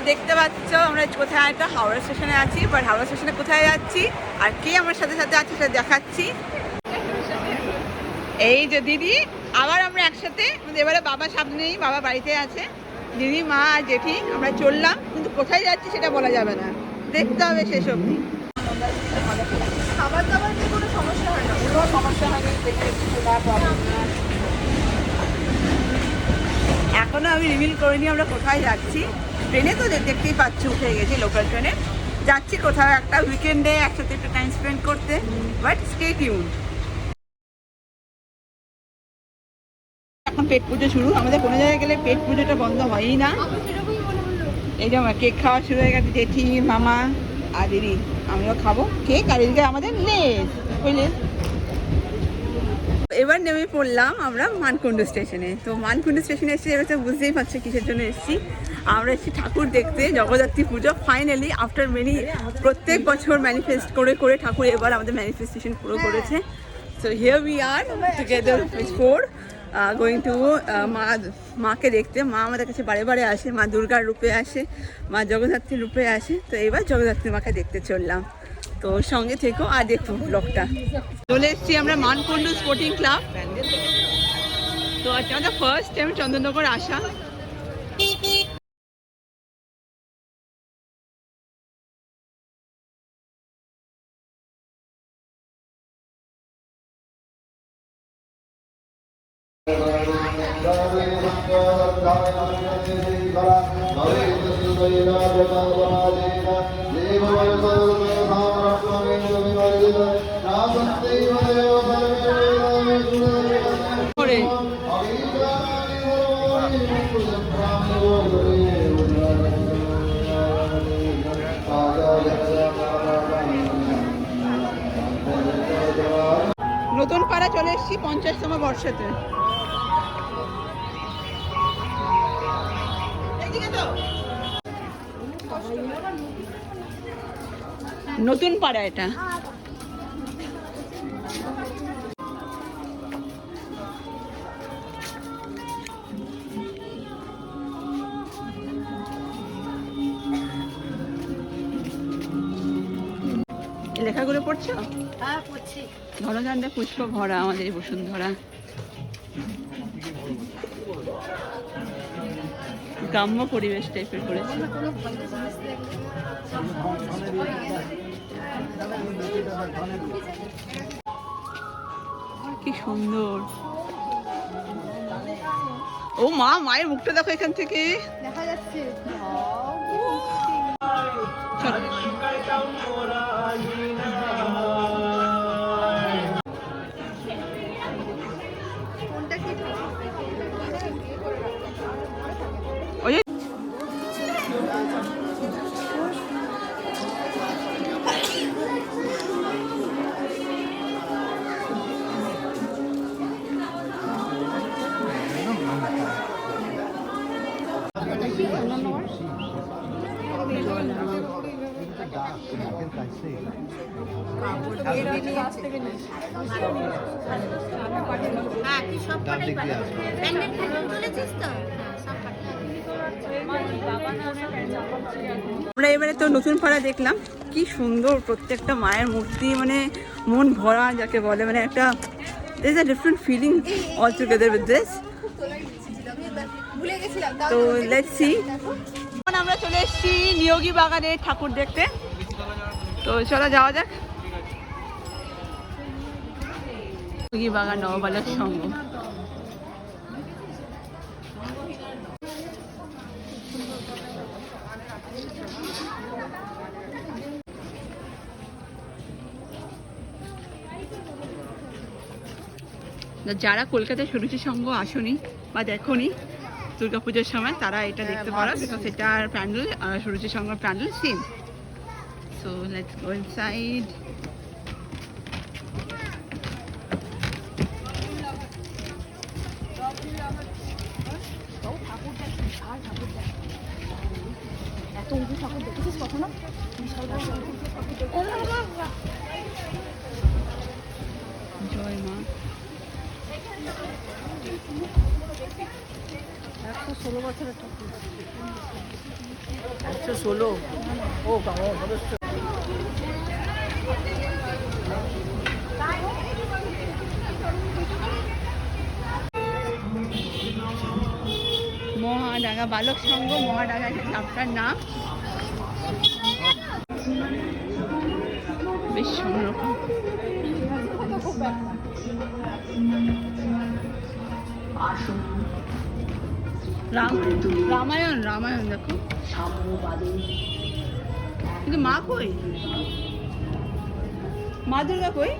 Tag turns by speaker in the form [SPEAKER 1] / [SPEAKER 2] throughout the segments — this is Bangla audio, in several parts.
[SPEAKER 1] দেখতে পাচ্ছ আমরা কোথায় একটা হাওড়া স্টেশনে আছি, বাট হাওড়া স্টেশনে কোথায় যাচ্ছি আর কে আমার সাথে সাথে আছে সেটা দেখাচ্ছি। এই যে দিদি, আবার আমরা একসাথে, এবারে বাবা সামনে নেই, বাবা বাড়িতে আছে, দিদি মা আর জেঠি আমরা চললাম, কিন্তু কোথায় যাচ্ছি সেটা বলা যাবে না, দেখতে হবে শেষ অবধি।
[SPEAKER 2] খাবার দাবার নিয়ে কোনো সমস্যা হয় না,
[SPEAKER 1] কোনো সমস্যা হয়নি, এখনো আমি রিভিল করিনি আমরা কোথায় যাচ্ছি। ট্রেনে তো দেখতেই পাচ্ছি, উঠে গেছি লোকাল ট্রেনে, যাচ্ছি কোথাও একটা উইকেন্ডে একসাথে একটু টাইম স্পেন্ড করতে, বাট স্টে টিউনড। এখন পেট পুজো শুরু, আমাদের কোনো জায়গায় গেলে পেট পুজোটা বন্ধ হয়ই না। এই যে আমার কেক খাওয়া শুরু হয়ে গেছে, জেঠি মামা আর দিদি, আমিও খাবো কেক, আর এদিকে আমাদের লেস বুঝলে। এবার নেমে পড়লাম আমরা মানকুণ্ডু স্টেশনে। তো মানকুণ্ডু স্টেশনে এসেছি, এবার তো বুঝতেই পারছি কিসের জন্য এসেছি। আমরা এসেছি ঠাকুর দেখতে, জগদ্ধাত্রী পুজো ফাইনালি আফটার মেনি, প্রত্যেক বছর ম্যানিফেস্ট করে করে ঠাকুর এবার আমাদের ম্যানিফেস্টেশন পুরো করেছে। So here we are together with four going to মাকে দেখতে। মা আমাদের কাছে বারে বারে আসে, মা দুর্গার রূপে আসে, মা জগদ্ধাত্রীর রূপে আসে, তো এবার জগদ্ধাত্রী মাকে দেখতে চললাম। তো সঙ্গে থেকো আর দেখো ব্লগটা। চলে এসেছি আমরা মানকুণ্ডু স্পোর্টিং ক্লাব। তো আজকে আমাদের ফার্স্ট টাইম চন্দননগর আসা। নতুন পাড়া চলে এসেছি 50তম বর্ষেতে। নতুন পাড়া এটা। লেখাগুলো পড়ছো?
[SPEAKER 2] হ্যাঁ পড়ছি।
[SPEAKER 1] ধনচন্দ্রে পুষ্প ভরা আমাদের এই বসুন্ধরা, গ্রাম্য পরিবেশ টাইপের করেছে। কি সুন্দর। ও মা, মায়ের মুখটা দেখো এখান থেকে
[SPEAKER 2] দেখা যাচ্ছে।
[SPEAKER 1] আমরা এবারে তো নতুন পাড়া দেখলাম, কি সুন্দর প্রত্যেকটা মায়ের মূর্তি, মানে মন ভরা যাকে বলে, মানে একটা there is a different feeling all together with this. তো let's see. এখন আমরা চলে এসেছি নিয়োগী বাগানে ঠাকুর দেখতে, তো চলো যাওয়া যাক। নিয়োগী বাগান নববালক সংঘ। যারা কলকাতায় সুরুচি সংঘ আসনি বা দেখোনি দুর্গাপুজোর সময়, তারা এটা দেখতে পারো, বিকজ এটার pandal Suruchi Sangha pandal same. So let's go inside.
[SPEAKER 2] এত উঁচু ঠাকুর দেখেছিস কখনো?
[SPEAKER 1] জয় মা।
[SPEAKER 2] 116 বছরের ঠাকুর।
[SPEAKER 3] 116 ও বাবা সদস্য
[SPEAKER 1] মহাডাঙ্গা বালক সংঘ মহাডাঙ্গা ক্লাবটার নাম। বেশ অন্যরকম। রামায়ণ রামায়ণ দেখো, কিন্তু মা কই, মা দুর্গা কই?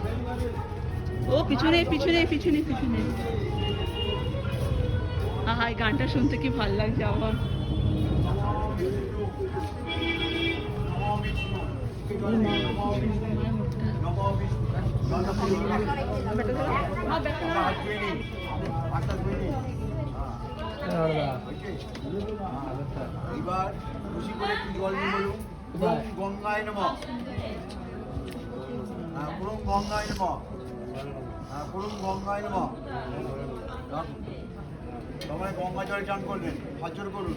[SPEAKER 1] ও পিছনে পিছনে পিছনে পিছনে। আহা, এই গানটা শুনতে কি ভালো লাগছে আমার।
[SPEAKER 4] এবার খুশি করে একটু জল নিয়ে বলুন, গঙ্গায় নমঃ। পুরুম গঙ্গায় নমঃ, পুরুম গঙ্গায় নমঃ। সবাই গঙ্গা জলে চান করবেন, হাত জোড় করুন।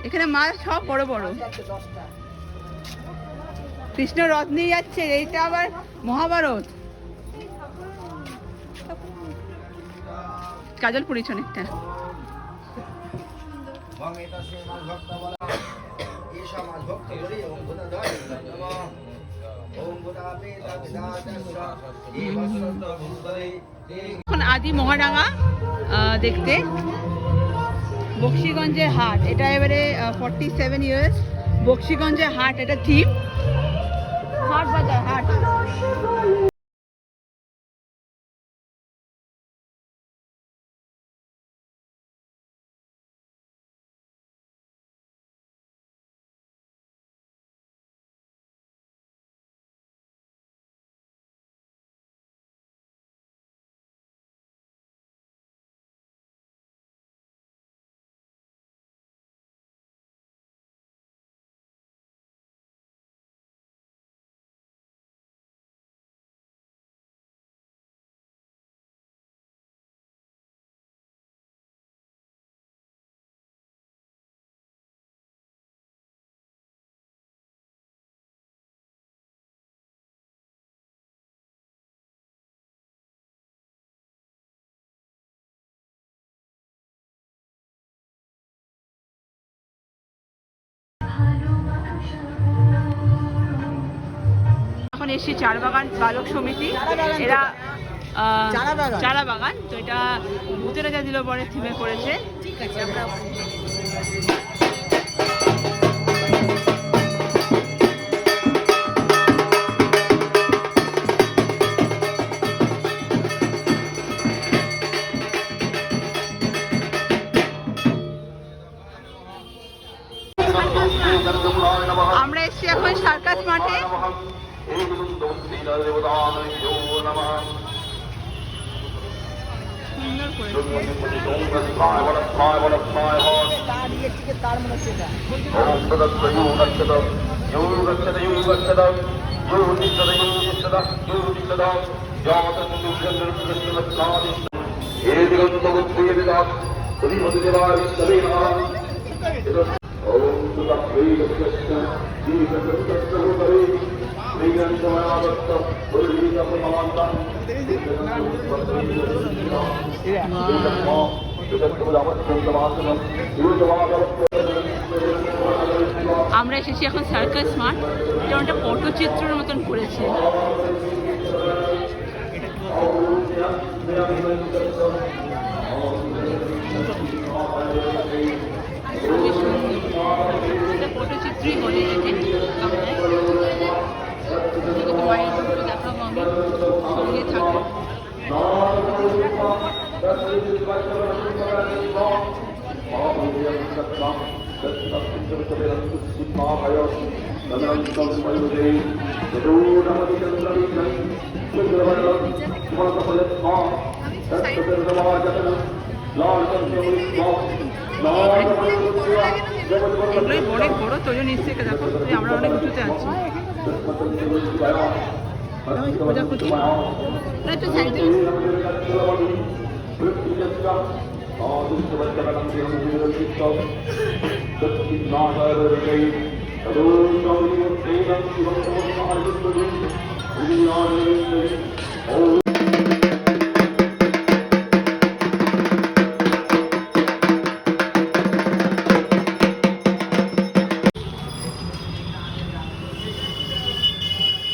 [SPEAKER 1] এখানে মাছ সব বড় বড়। কৃষ্ণ রথ নিয়ে যাচ্ছে, এইটা আবার মহাভারত। কাজল পড়েছ অনেকটা। এখন আদি মহাডাঙ্গা দেখতে, বক্সিগঞ্জের হাট। এটা এবারে 47 ইয়ার্স বক্সিগঞ্জের হাট, এটা থিম। হাট বাজার, হাট। এখন এসছি চারবাগান বালক সমিতি, এরা চারা বাগান। তো এটা ভূতের রাজা দিল পরে থিমে করেছে।
[SPEAKER 3] ঠিক আছে, আমরা
[SPEAKER 1] আমরা এসছি এখন সার্কাস মাঠে। সুন্দর আমরা এসেছি এখন সার্কাস মাঠ। এটা একটা পটচিত্রের মতন করেছে। পটচিত্রই বলে এটাকে মায়ের দুটো দেখাবো আমি, সঙ্গে থাকবো। এগুলোই অনেক বড় তৈরি নিচ্ছে, দেখো আমরা অনেক উঁচুতে আছি। প্রজাপতি একটু সাইড দেবেন।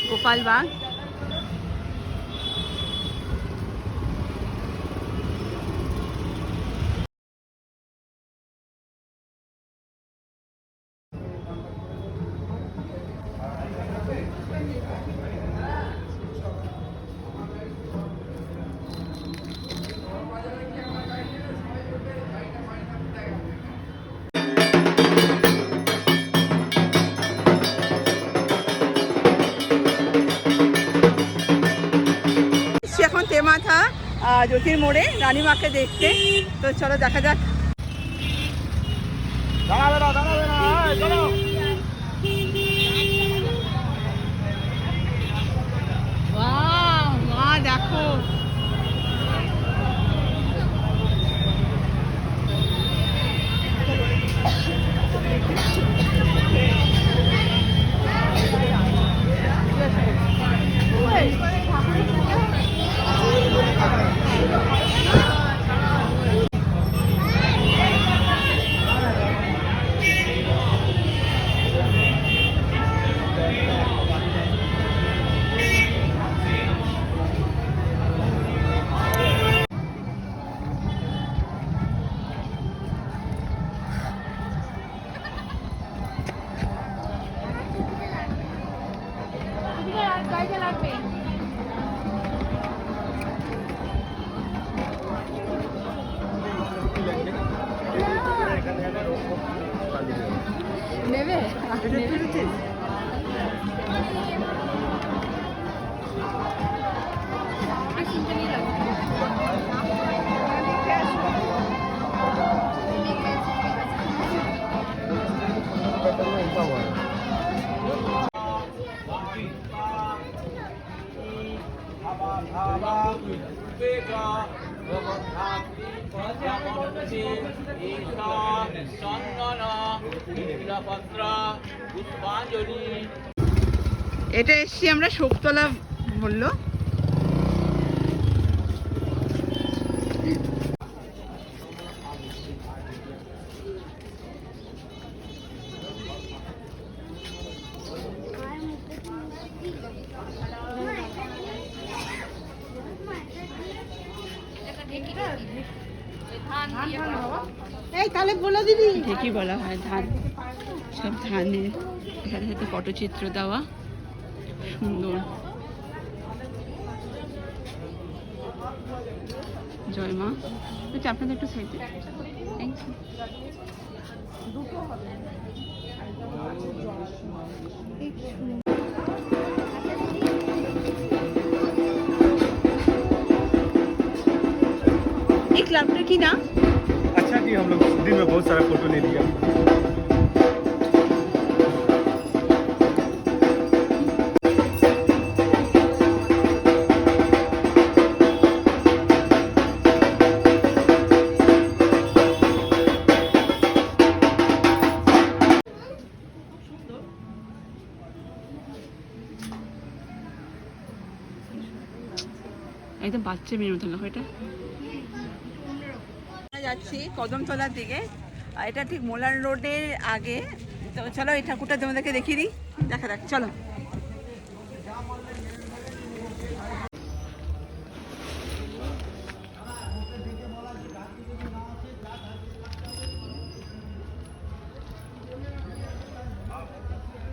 [SPEAKER 1] গোপাল বাগ, এখন তেমাথা জ্যোতির মোড়ে রানীমাকে দেখতে। তো চলো দেখা যাক।
[SPEAKER 4] দাঁড়াবে না, দাঁড়াবে না, এই চলো।
[SPEAKER 1] ওয়াও, মা দেখো নেবে। এটা এসছি আমরা শোকতলা বললো।
[SPEAKER 2] এই তাহলে বলে দিবি।
[SPEAKER 1] ঠিকই বলা হয়, ধান, সব ধানের। এখানে সাথে পটচিত্র দেওয়া, সুন্দর। জয় মা। আচ্ছা, আপনাদের একটু সাইডে। এই ক্লাবটা কি নাম?
[SPEAKER 3] अच्छा कि हम लोग दिन में बहुत सारा फोटो ले लिया।
[SPEAKER 1] একদম বাচ্চা মেয়ের মতো লাগো এটা। যাচ্ছি কদমতলার দিকে, আর এটা ঠিক মোলার রোডের আগে। তো চলো এই ঠাকুরটা তোমাদেরকে দেখিয়ে দিই, দেখা যাক। চলো।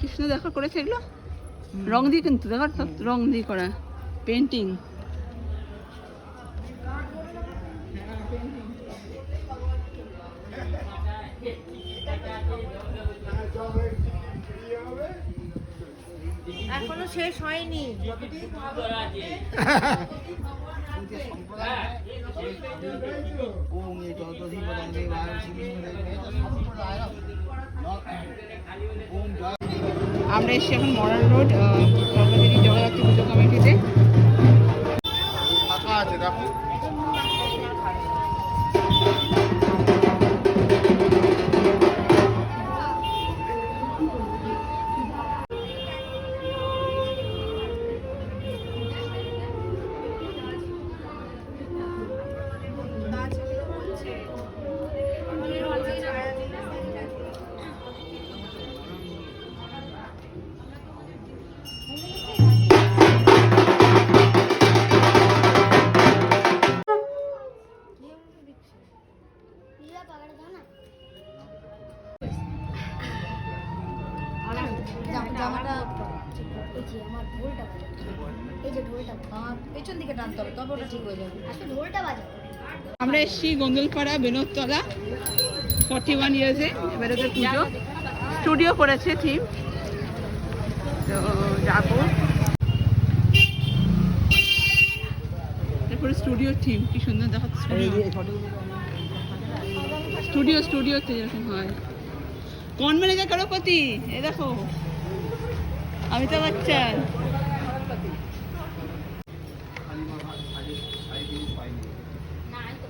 [SPEAKER 1] কৃষ্ণ দেখা করেছে এগুলো রং দিয়ে, কিন্তু দেখো সব রং দিয়ে করা পেন্টিং।
[SPEAKER 2] এখনো শেষ হয়নি।
[SPEAKER 4] যে সম্প্রদায় ওম এই যতধি বদন্তে সম্প্রদায় ওম জয়।
[SPEAKER 1] আমরা এসেছি এখন মডার্ন রোড সর্বদেবী জগদ্ধাত্রী পুজো কমিটিতে।
[SPEAKER 4] ফাঁকা আছে দেখো।
[SPEAKER 5] জামাটা এই যে আমার ঢোলটা বাজাও, এই যে ঢোলটা পেছন দিকে টানতে হবে তবে ওটা ঠিক হয়ে যাবে। আচ্ছা ঢোলটা বাজাও।
[SPEAKER 1] আমরা এসেছি গন্দলপাড়া বিনোদতলা 41 ইয়ার্সে এবারে তো পুজো স্টুডিও করেছে থিম, তো যাবো। তারপরে স্টুডিও থিম কি সুন্দর দেখাচ্ছে, স্টুডিওতে যেরকম হয়। কোন ম্যানেজার করোপতি, এ দেখো অমিতাভ বচ্চন।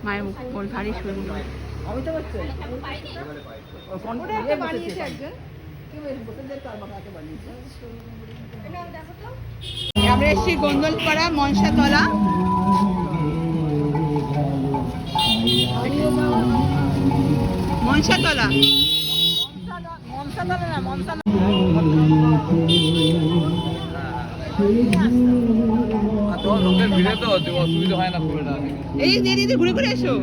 [SPEAKER 1] মায়ের মুখ বল ভারী সুন্দর। অমিতাভ বচ্চন বানিয়েছে একজন, আমরা এসেছি গন্দলপাড়া মনসাতলা। মনসাতলা
[SPEAKER 3] লোকের ভিড়ে তো অসুবিধা হয় না খুব একটা।
[SPEAKER 1] এই দিদি ঘুরে ঘুরে এসো।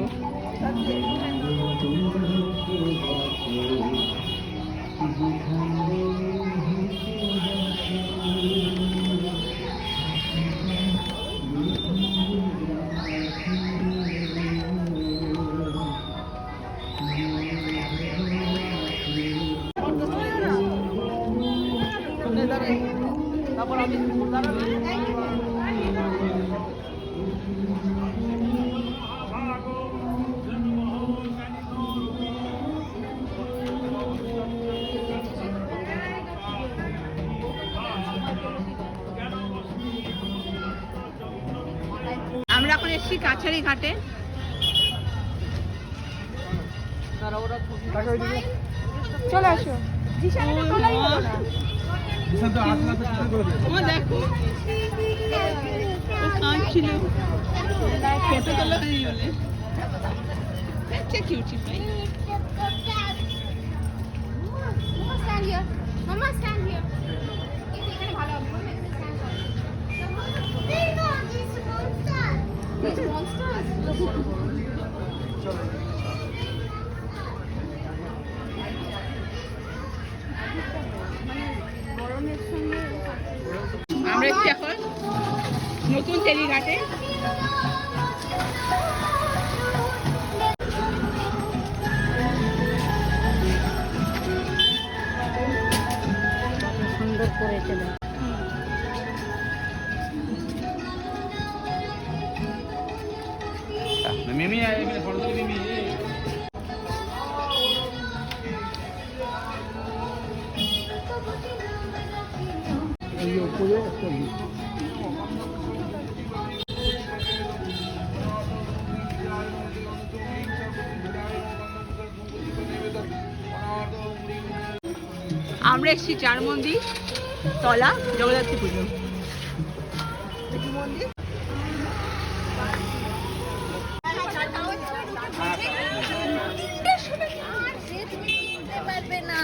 [SPEAKER 1] আমরা এখন এসেছি কাছারি ঘাটে। চলে আসো। ও দেখো ও কাঁদছিল, ফটো তোলা হয়নি বলে। আচ্ছা cutie pie.
[SPEAKER 5] Stand here. Mama, stand here. এখানে ভালো হবে। This monsters.
[SPEAKER 1] আমরা এসেছি এখন নতুন তেলিঘাটে।
[SPEAKER 5] সুন্দর করেছে।
[SPEAKER 3] মিমি এখানে ফটো তুলি মিমি।
[SPEAKER 1] আমরা এসেছি চারমন্দির তলা জগদ্ধাত্রী পুজো। মন্দির
[SPEAKER 5] পারবে না।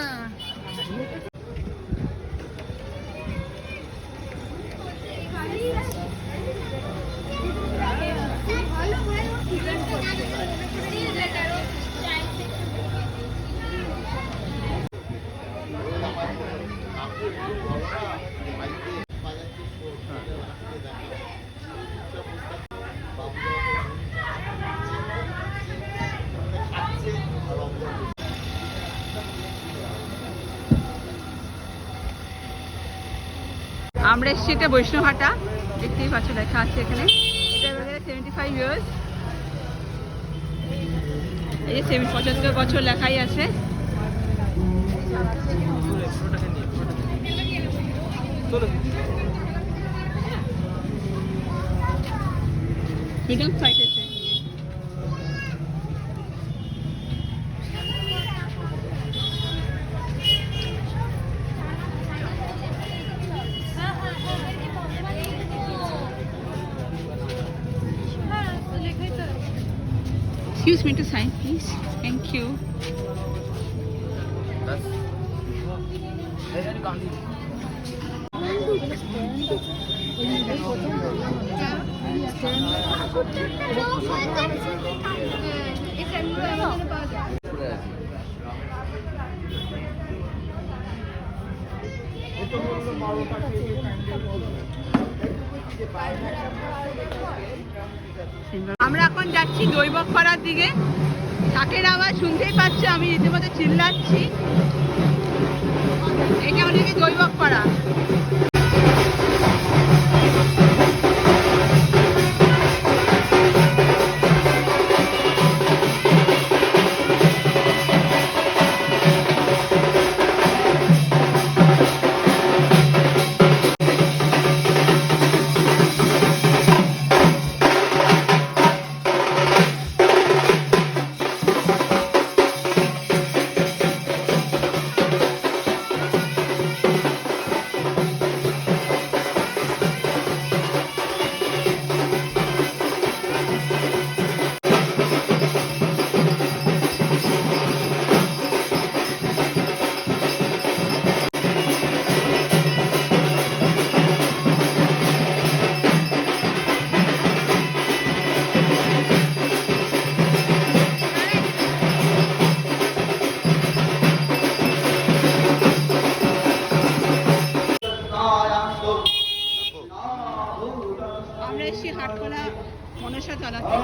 [SPEAKER 1] আমরা এসেছি এটা বৈষ্ণবহাটা, দেখতেই পাচ্ছ লেখা আছে এখানে। এটা 75 years. এই 75 বছর লেখাই আছে। Freedom fighter. Excuse me to sign, please. Thank you. আমরা এখন যাচ্ছি দৈবপাড়ার দিকে। ঢাকের আওয়াজ শুনতেই পাচ্ছ, আমি রীতিমতো চিল্লাচ্ছি। এটা হলো কি দৈবপাড়া। আমরা এসেছি হাটখোলা মনসা তলাতে।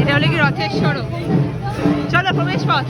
[SPEAKER 1] এটা হলো কি রথের সড়ক। চলো প্রবেশ পথ।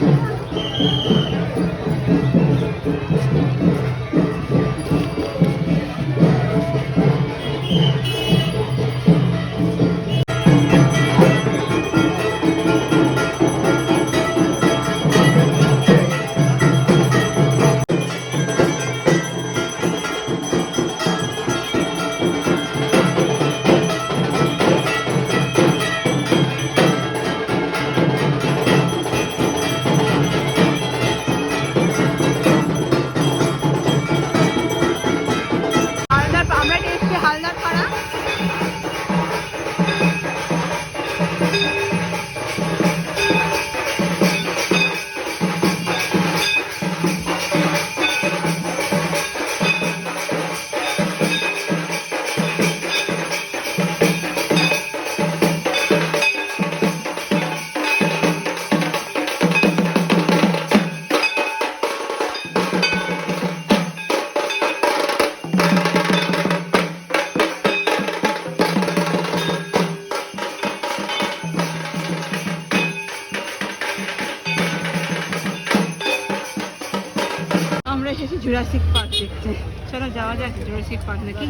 [SPEAKER 1] এসেছি জুরাসিক পার্ক দেখতে। চলো যাওয়া যাক জুরাসিক পার্ক নাকি।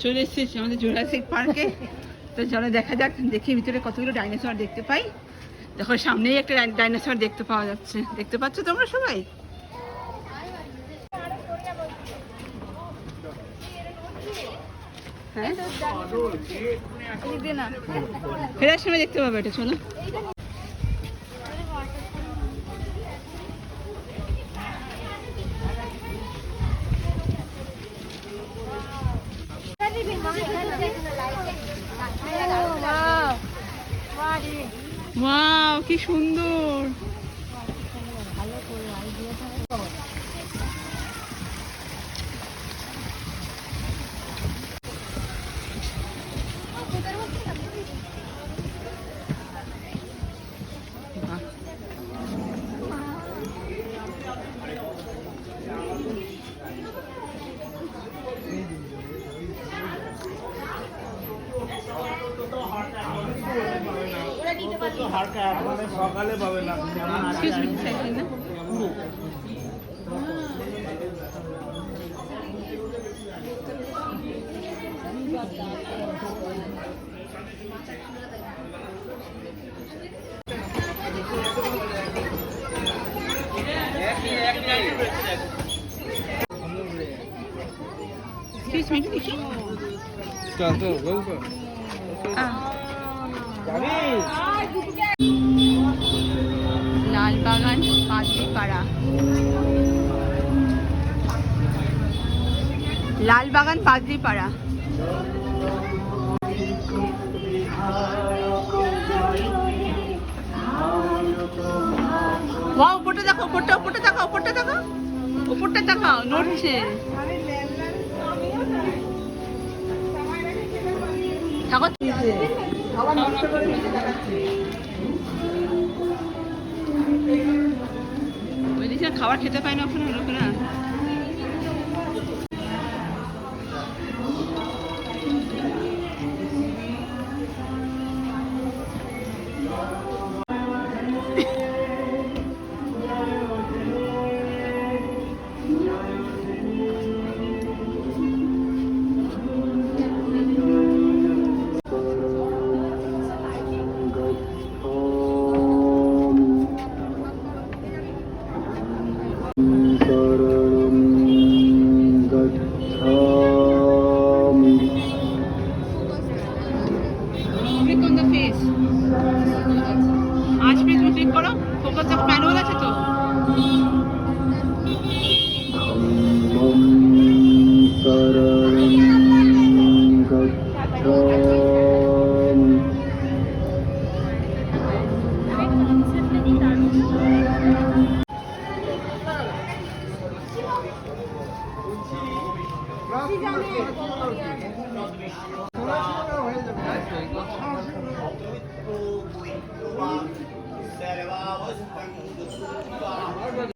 [SPEAKER 1] চলে এসেছি আমাদের জুরাসিক পার্কে। তো চলো দেখা যাক, দেখি ভিতরে কতগুলো ডাইনোসর দেখতে পাই। দেখো সামনেই একটা ডাইনোসর দেখতে পাওয়া যাচ্ছে, দেখতে পাচ্ছ তোমরা সবাই? হ্যাঁ ফেরার সময় দেখতে পাবে এটা। চলো ওয়াও কি সুন্দর।
[SPEAKER 5] ভালো করে আইডিয়া
[SPEAKER 4] সকালে পাবে না
[SPEAKER 1] Excuse me, second না? Excuse me, দেখি।
[SPEAKER 3] চল চল বলছো
[SPEAKER 1] লালবাগান পাদ্রিপাড়া, লালবাগান পাদ্রিপাড়া। ওয়াও, উপরটা দেখো, উপরটা তাকাও, উপরটা তাকাও, উপরটা তাকাও, নড়ছে। থাকো ওই দিকে খাবার খেতে পায় না ওখানে লোকেরা। Click on the face. आज पे तुम क्लिक करो, फोकस जब मैनुअल আছে তো।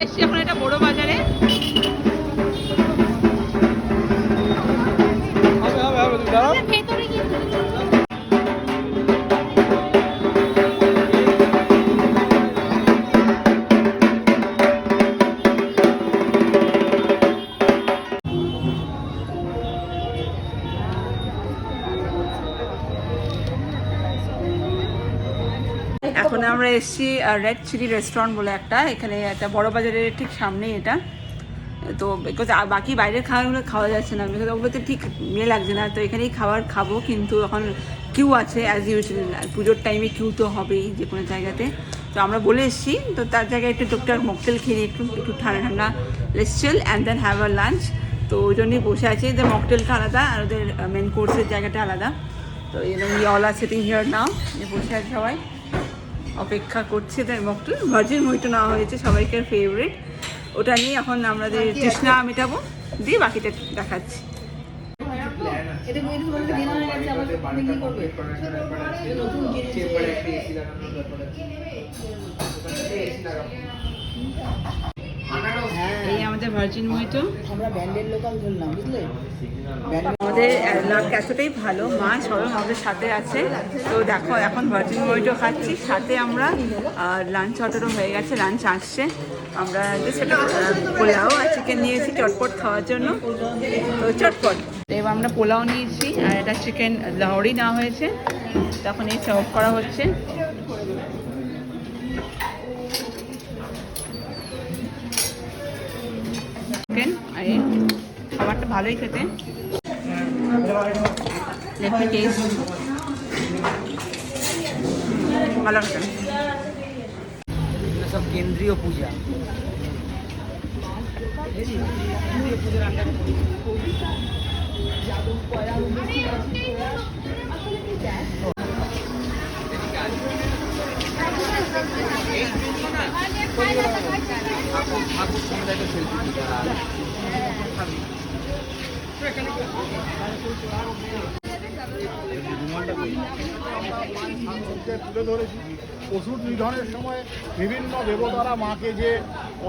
[SPEAKER 1] এসছি এখন এটা বড় বাজারে।
[SPEAKER 5] ভেতরে গিয়ে
[SPEAKER 1] এখন আমরা এসেছি রেড চিলি রেস্টুরেন্ট বলে একটা, এখানে একটা বড় বাজারের ঠিক সামনেই এটা। তো বিকজ বাকি বাইরের খাবারগুলো খাওয়া যাচ্ছে না, বিকজ ওগুলোতে ঠিক ইয়ে লাগছে না, তো এখানেই খাবো। কিন্তু এখন কিউ আছে অ্যাজ ইউজুয়াল, পুজোর টাইমে কিউ তো হবেই যে কোনো জায়গাতে। তো আমরা বলে এসেছি, তো তার জায়গায় একটু টুকটাক মকটেল খেয়ে নিই, একটু ঠান্ডা ঠান্ডা, let's chill and then have a lunch. তো ওই জন্যই বসে আছি, যে মকটেলটা আলাদা আর ওদের মেন কোর্সের জায়গাটা আলাদা। তো we all are sitting here now, বসে আছে সবাই, অপেক্ষা করছে। তাই মকটেল ভার্জিন মহিটো নেওয়া হয়েছে সবাইকার ফেভারিট, ওটা নিয়ে এখন আমাদের তৃষ্ণা মেটাবো, দিয়ে বাকিটা দেখাচ্ছি। এই আমাদের ভার্জিন মহিটো,
[SPEAKER 2] আমরা ব্যান্ডের লোকাল ধরলাম, বুঝলে?
[SPEAKER 1] আমাদের লাভ এতটাই ভালো, মা সবাই আমাদের সাথে আছে। তো দেখো এখন ভার্জিন মহিটো খাচ্ছি, সাথে আমরা লাঞ্চ অর্ডারও হয়ে গেছে, লাঞ্চ আসছে। আমরা সেটা পোলাও আর চিকেন নিয়েছি চটপট খাওয়ার জন্য, তো চটপট। এবার আমরা পোলাও নিয়েছি আর এটা চিকেন লাহোরি নেওয়া হয়েছে, তখন এই সার্ভ করা হচ্ছে। চিকেন আর খাবারটা ভালোই খেতে। Let me taste. ভালো খেতে।
[SPEAKER 2] সব কেন্দ্রীয় পূজা।
[SPEAKER 3] সঙ্গে একটা সেলফি দিতে হবে।
[SPEAKER 6] তুলে ধরেছি ওষুধ নিধনের সময় বিভিন্ন দেবতারা মাকে যে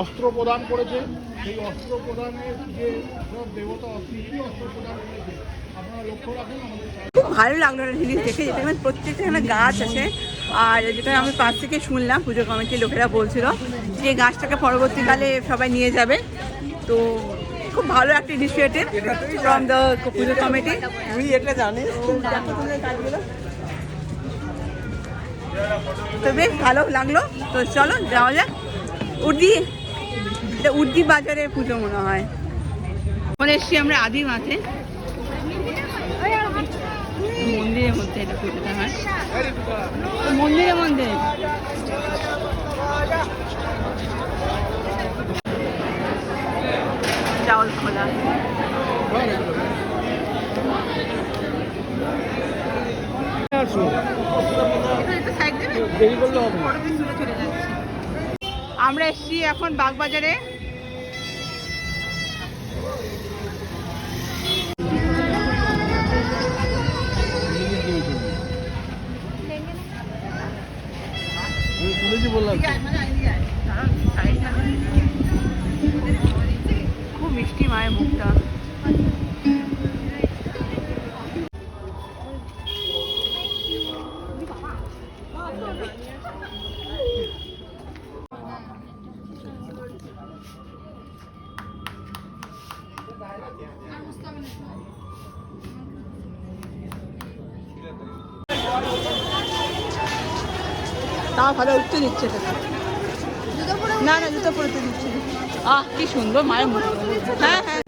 [SPEAKER 6] অস্ত্র প্রদান করেছে, সেই অস্ত্র প্রদানের যে সব দেবতা কি অস্ত্র প্রদান করেছে আপনারা লক্ষ্য রাখুন।
[SPEAKER 1] খুব ভালো লাগলো একটা জিনিস দেখে, যেটা এখানে প্রত্যেকটা এখানে গাছ আছে। আর যেটা আমি পাশ থেকে শুনলাম পুজো কমিটির লোকেরা বলছিল যে গাছটাকে পরবর্তীকালে সবাই নিয়ে যাবে। তো খুব ভালো একটা initiative from the Puja committee.
[SPEAKER 2] তুই এটা জানিস?
[SPEAKER 1] তো বেশ ভালো লাগলো। তো চলো যাওয়া যাক উড্ডি, এটা উড্ডি বাজারে পুজো মনে হয়। এখন এসছি আমরা আদি মাঠে, মন্দিরের মধ্যে এটা পুজোটা হয়, মন্দিরের মধ্যে। চাউল খোলা আমরা এসছি এখন বাগবাজারে। খুব মিষ্টি মায়ের মুখটা। তাও ভালো উঠতে দিচ্ছে না, না জুতো পরতে দিচ্ছে। আহ কি সুন্দর মায়ের মুখ। হ্যাঁ হ্যাঁ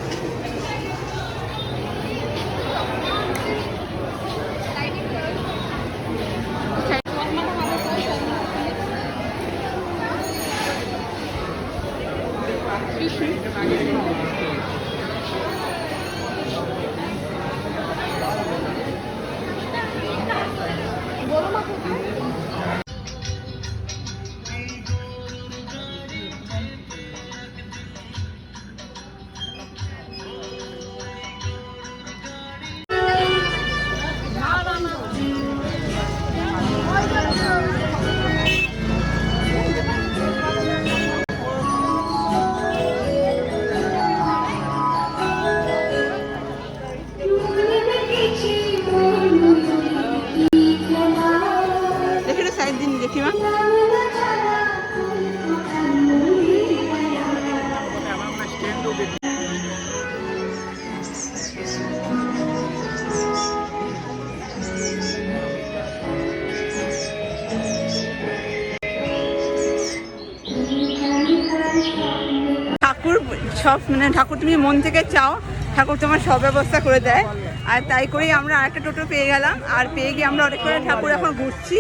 [SPEAKER 1] ঠাকুর সব মানে ঠাকুর তুমি মন থেকে চাও, ঠাকুর তোমার সব ব্যবস্থা করে দেয়। আর তাই করেই আমরা আরেকটা টোটো পেয়ে গেলাম, আর পেয়ে গিয়ে আমরা অনেক করে ঠাকুর এখন ঘুরছি।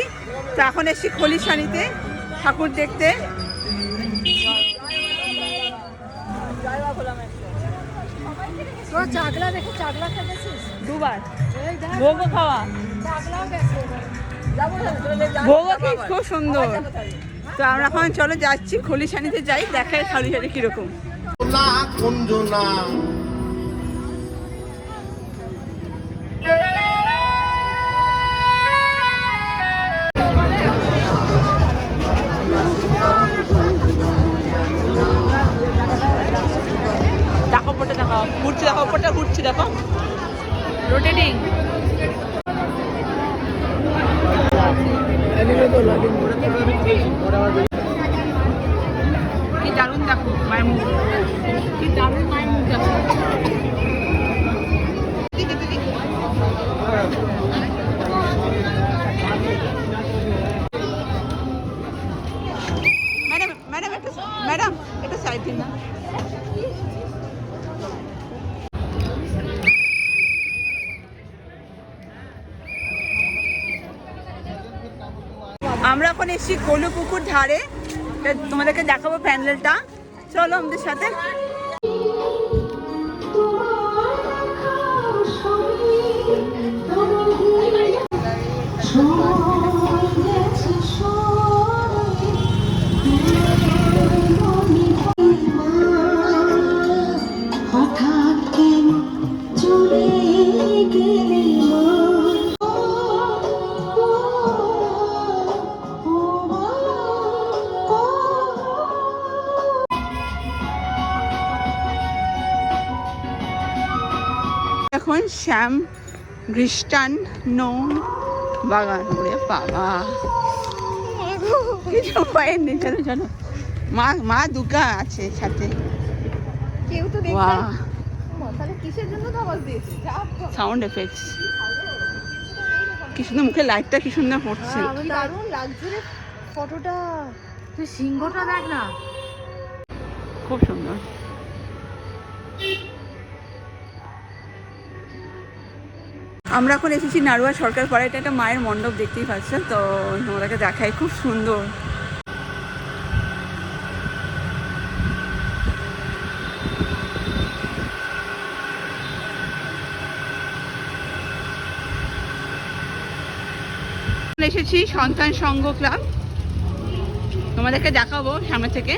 [SPEAKER 1] তো এখন এসছি খলিশানিতে ঠাকুর দেখতে।
[SPEAKER 5] চাগলা দেখে চাগলা খেয়েছিস
[SPEAKER 1] দুবার ভোগও খাওয়া, ভোগও কি খুব সুন্দর। তো আমরা এখন চলো যাচ্ছি খলিশানিতে, যাই দেখায় খলিশানি কিরকম। দেখো ওপরটা, দেখো ঘুরছি, দেখো ওপরটা ঘুরছি, দেখো রোটেটিং। কি দারুণ দেখো মায়ের মুখ, কি দারুণ মায়ের মুখ দেখো। ম্যাডাম ম্যাডাম একটু, ম্যাডাম একটু সাইড দিন না। আমরা এখন এসেছি কলুপুকুর ধারে, তোমাদেরকে দেখাবো প্যান্ডেলটা, চলো আমাদের সাথে। শ্যাম খ্রিস্টান বাগান। ওরে বাবা, কিছু পায়ের নেই। চলো চলো, মা দুর্গা আছে সাথে।
[SPEAKER 5] কেউ তো
[SPEAKER 1] বাহ,
[SPEAKER 5] তাহলে কিসের জন্য তো আওয়াজ দিয়েছে?
[SPEAKER 1] Sound effects. কি সুন্দর মুখে লাইটটা, কি সুন্দর পড়ছে।
[SPEAKER 5] দারুণ লাগছে রে ফটোটা। তুই সিংহটা দেখ না,
[SPEAKER 1] খুব সুন্দর। আমরা এখন এসেছি নাড়ুয়া সরকার পাড়া। এটা একটা মায়ের মণ্ডপ, দেখতেই পাচ্ছ তো, তোমাদেরকে দেখাই, খুব সুন্দর। এসেছি সন্তান সংঘ ক্লাব, তোমাদেরকে দেখাবো সামনে থেকে।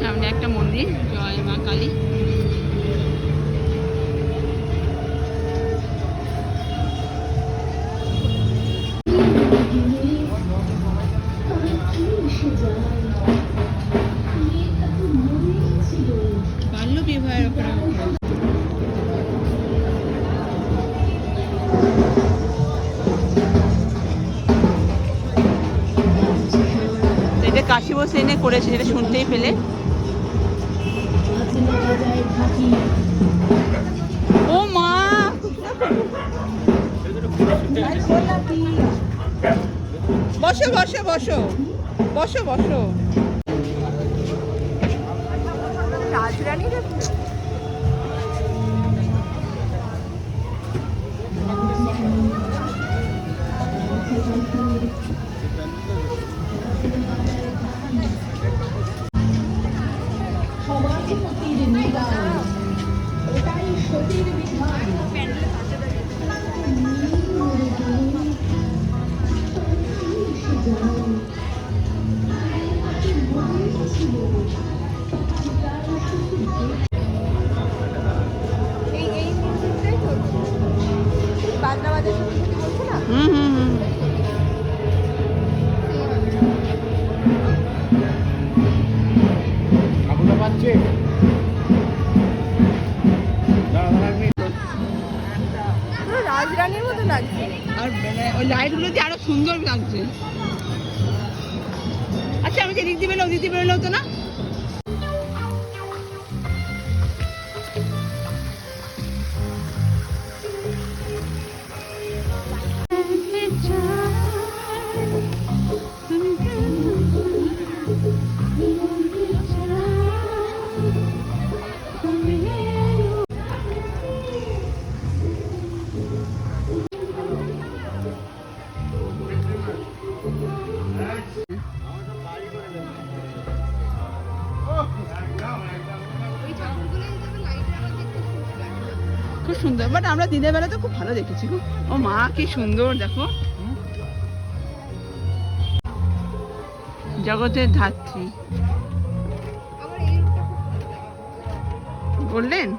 [SPEAKER 1] সামনে একটা মন্দির, জয় মা কালী। বাল্য বিবাহের ওপরে এটা কাশি বসে এনে করেছে, যেটা শুনতেই পেলে। ও মা, বসো বসো বসো বসো বসো। রাজরানীর
[SPEAKER 6] আপনারা পাচ্ছে
[SPEAKER 5] রাজরানীর মতো লাগছে।
[SPEAKER 1] আর ওই লাইটগুলো দিয়ে আরো সুন্দর লাগছে। আচ্ছা, আমি যে দিক দিয়ে বেরোলো, দিক দিয়ে বেরোলো হতো না? খুব সুন্দর, বাট আমরা দিনের বেলা তো খুব ভালো দেখেছি গো। ও মা, কি সুন্দর দেখো, জগতের ধাত্রী বললেন।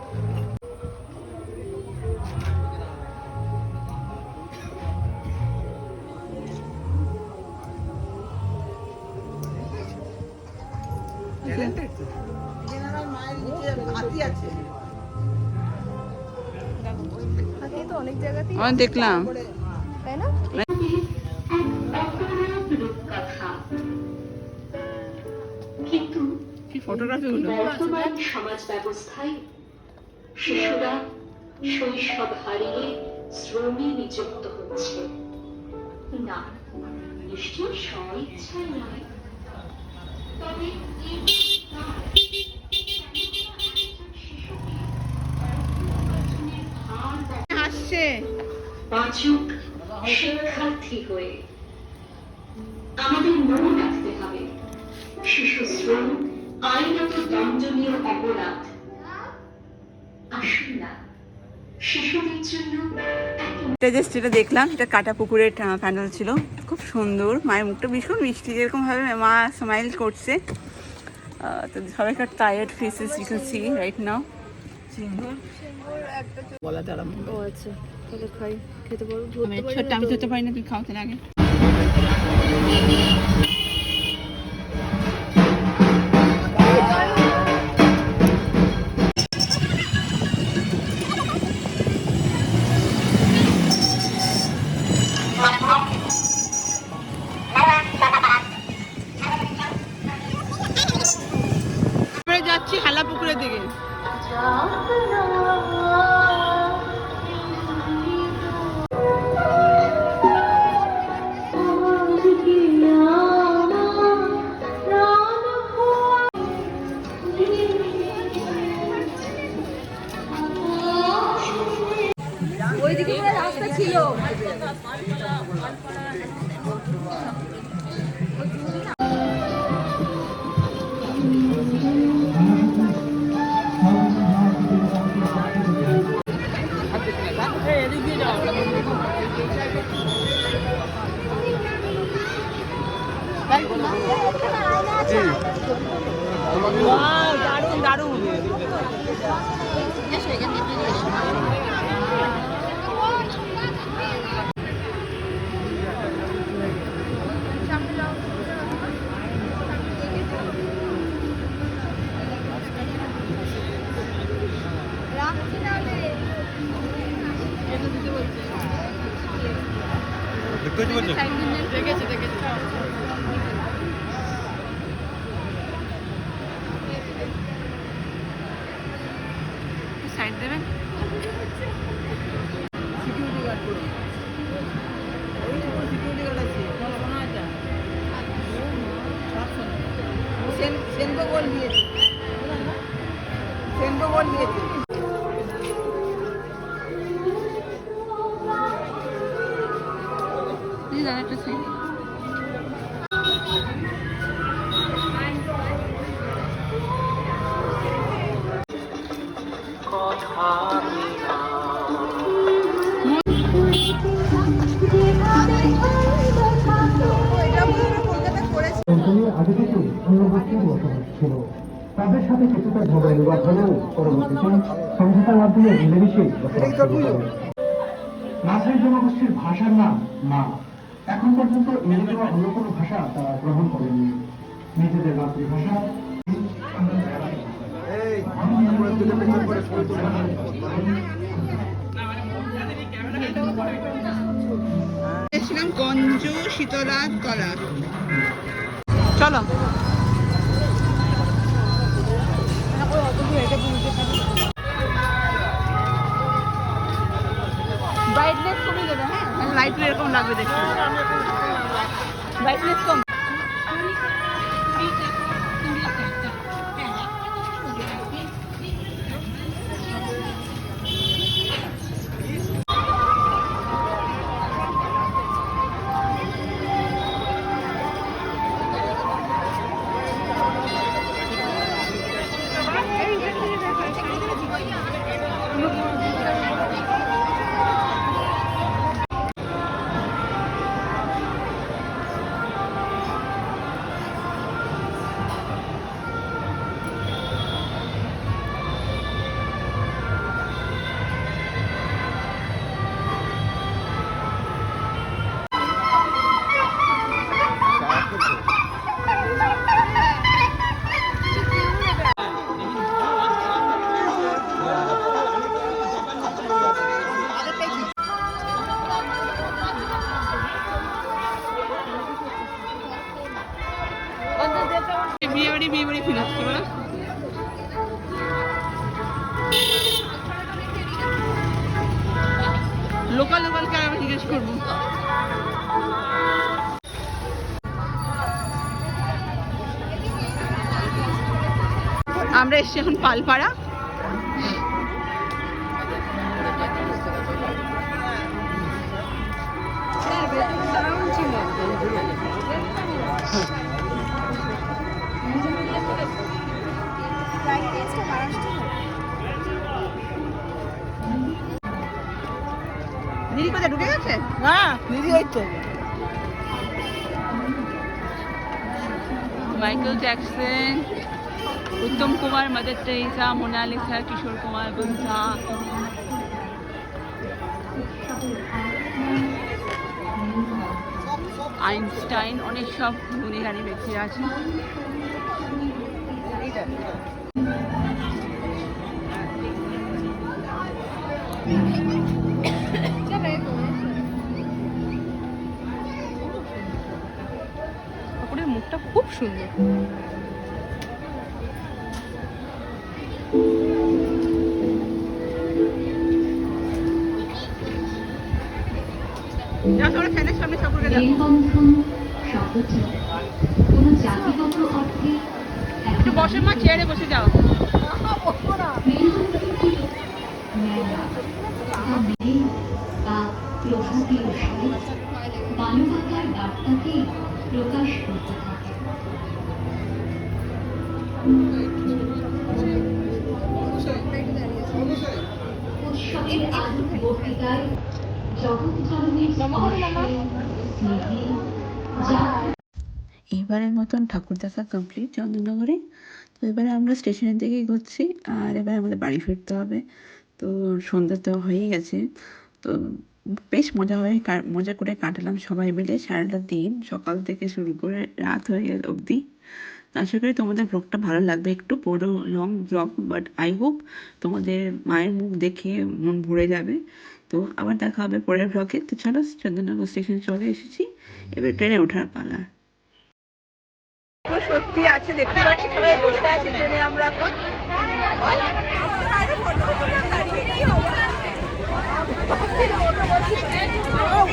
[SPEAKER 5] হাতি তো অনেক জায়গাতেই
[SPEAKER 1] আমি দেখলাম,
[SPEAKER 5] তাই না?
[SPEAKER 7] কিন্তু
[SPEAKER 1] কি ফটোগ্রাফি হলো।
[SPEAKER 7] বর্তমান সমাজ ব্যবস্থায় শিশুরা শৈশব হারিয়ে শ্রমে নিযুক্ত হচ্ছে। না, নিশ্চয় স্বইচ্ছায় নয়, তবে
[SPEAKER 1] আসছে
[SPEAKER 7] বাঁচুক শিক্ষার্থী হয়ে। আমাদের মনে রাখতে হবে, শিশু শ্রম আইনত দণ্ডনীয় অপরাধ। আসুন না, শিশুদের জন্য
[SPEAKER 1] এটা জাস্ট যেটা দেখলাম, এটা কাটা পুকুরের প্যান্ডেল ছিল, খুব সুন্দর। মায়ের মুখটা ভীষণ মিষ্টি, যেরকম ভাবে মা স্মাইল করছে। তো সবাইকার tired faces you can see right now. বলাতে আরম্ভ।
[SPEAKER 5] ও আচ্ছা, তাহলে খাই, খেতে পারো।
[SPEAKER 1] আমি ধরতে পারি না, তুই খাওয়াতে আগে। দিকে।
[SPEAKER 5] ওইদিকে পুরো রাস্তা ছিল।
[SPEAKER 1] দারুণ দারুণ।
[SPEAKER 5] এসো এখান থেকে বেরিয়ে এসো।
[SPEAKER 1] দেখেছি দেখেছি। সাইড দেবেন। সিকিউরিটি গার্ড পুরো। ওই তো সিকিউরিটি গার্ড আছে। শোনা যায়। সেনকো বল দিয়েছে। সেনকো বল দিয়েছে। প্লিজ আরেকটা সাইড।
[SPEAKER 8] আগে থেকে অন্যবর্তী বসবাস ছিল। তাদের সাথে কিছুটা ঝগড়া বিবাদ হলেও পরবর্তীতে সমঝোতার মাধ্যমে মিলেমিশে বসবাস শুরু করে। মাঝারি জনগোষ্ঠীর ভাষার নাম মা। এখন পর্যন্ত ইংরেজি বা অন্য কোনো ভাষা তারা গ্রহণ করেনি। নিজেদের মাতৃভাষা
[SPEAKER 1] ছিলাম গঞ্জ শীতলা তলা। চলো ব্রাইটনেস কমে যাবে। হ্যাঁ লাইট এরকম লাগবে দেখতে। ব্রাইটনেস কম। বিয়ে বাড়ি ফিল হচ্ছে বলো। লোকাল লোকালকে আমি জিজ্ঞেস করবো। আমরা এসছি এখন পালপাড়া। দিদি কোথায় ঢুকে গেছে? হ্যাঁ দিদি ওই তো। Michael Jackson, Uttam Kumar, mother Teresa, Mona Lisa, Kishore Kumar, Buddha, Einstein, অনেক সব গুণী গানে বেঁচে আছে। ঠাকুরের মুখটা খুব সুন্দর।
[SPEAKER 7] মেলবন্ধন শব্দটি কোনো জাতিগত অর্থে
[SPEAKER 1] একটু বসে মা, চেয়ারে বসে যাও।
[SPEAKER 7] মেলবন্ধনটি মেলা বা মেল বা প্রভাতীয় সহিত মানবতার বার্তাকেই প্রকাশ করতে থাকে। উৎসবের আলোক বক্তৃতায় জগৎ জননীর স্নেহে যা
[SPEAKER 1] এবারের মতন ঠাকুর দেখা কমপ্লিট চন্দননগরে। তো এবারে আমরা স্টেশনের দিকে এগোচ্ছি, আর এবার আমাদের বাড়ি ফিরতে হবে। তো সন্ধ্যা তো হয়েই গেছে। তো বেশ মজা করে কাটালাম সবাই মিলে সারাটা দিন, সকাল থেকে শুরু করে রাত হয়ে গেল অবধি। আশা করি তোমাদের ব্লগটা ভালো লাগবে, একটু বড় long blog, but I hope তোমাদের মায়ের মুখ দেখে মন ভরে যাবে। তো আবার দেখা হবে পরের ব্লগে। তো চলো, চন্দননগর স্টেশন চলে এসেছি, এবার ট্রেনে ওঠার পালা। সত্যি আছে, দেখতে পাচ্ছি সবাই বসে আছি ট্রেনে। আমরা এখন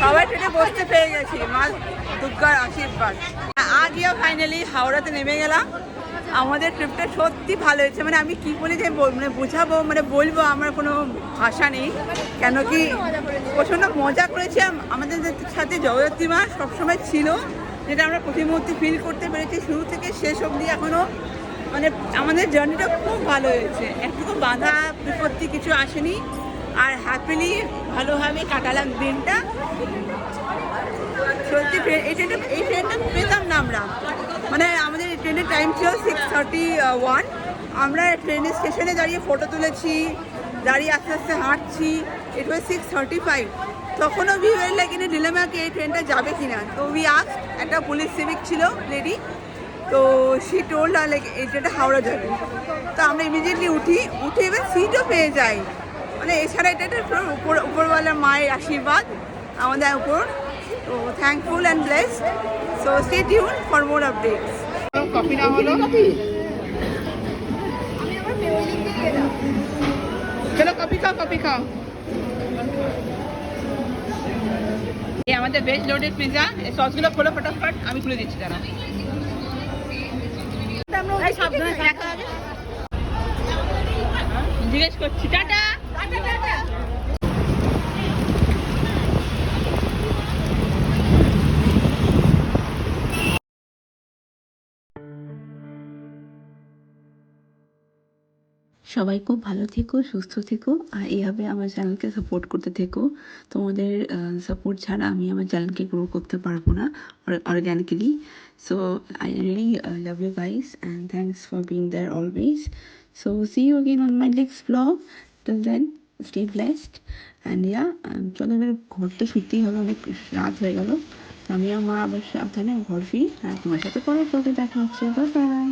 [SPEAKER 1] সবাই ট্রেনে বসতে পেরে গেছি, মা দুর্গার আশীর্বাদ। আজও ফাইনালি হাওড়াতে নেমে গেলাম। আমাদের ট্রিপটা সত্যি ভালো হয়েছে, মানে আমি কি বলে যে বোঝাবো, বলবো, আমার কোনো ভাষা নেই। কেন কি প্রচণ্ড মজা করেছি। আমাদের সাথে জগদ্ধাত্রী মা সবসময় ছিল, যেটা আমরা প্রতি মুহূর্তে ফিল করতে পেরেছি শুরু থেকে শেষ অবধি। এখনও আমাদের জার্নিটা খুব ভালো হয়েছে, একটুকু বাধা বিপত্তি কিছু আসেনি, আর হ্যাপিলি ভালোভাবে কাটালাম দিনটা। সত্যি এই ট্রেনটা পেতাম না আমরা, আমাদের ট্রেনের টাইম ছিল 6:31। আমরা ট্রেনের স্টেশনে দাঁড়িয়ে ফটো তুলেছি, দাঁড়িয়ে আস্তে আস্তে হাঁটছি। ইট ওয়াজ 6:35। তখনও we were like in a dilemma কি এই ট্রেনটা যাবে কিনা। তো উই আস্কড, একটা পুলিশ সিভিক ছিল লেডি, তো শি টোল্ড লাইক এই ট্রেনটা হাওড়া যাবে। তো আমরা ইমিডিয়েটলি উঠে এবার সিটও পেয়ে যাই। এছাড়া এটা উপরওয়ালার মায়ের আশীর্বাদ আমাদের উপর। তো thankful and blessed. So stay tune for more updates. Coffee না হলো, চলো কফি খাও। এই আমাদের ভেজ লোডেড পিৎজা, এই সসগুলো খোলো ফটাফট, আমি খুলে দিচ্ছি দাঁড়া। সাবধানে দেখা হবে, জিজ্ঞেস করছি। টাটা। সবাই খুব ভালো থেকো, সুস্থ থেকো, আর এইভাবে আমার চ্যানেলকে সাপোর্ট করতে থেকো। তোমাদের সাপোর্ট ছাড়া আমি আমার চ্যানেলকে গ্রো করতে পারবো না organically. So I really love you guys and thanks for being there always. So see you again on my next blog. Till then stay blessed and yeah, চলো এবার ঘর তো ফিরতেই হবে, অনেক রাত হয়ে গেল। তো আমি আমার আবার সাবধানে ঘর ফিরি, আর তোমার সাথে পরে ব্লগে দেখা হচ্ছে। Bye bye.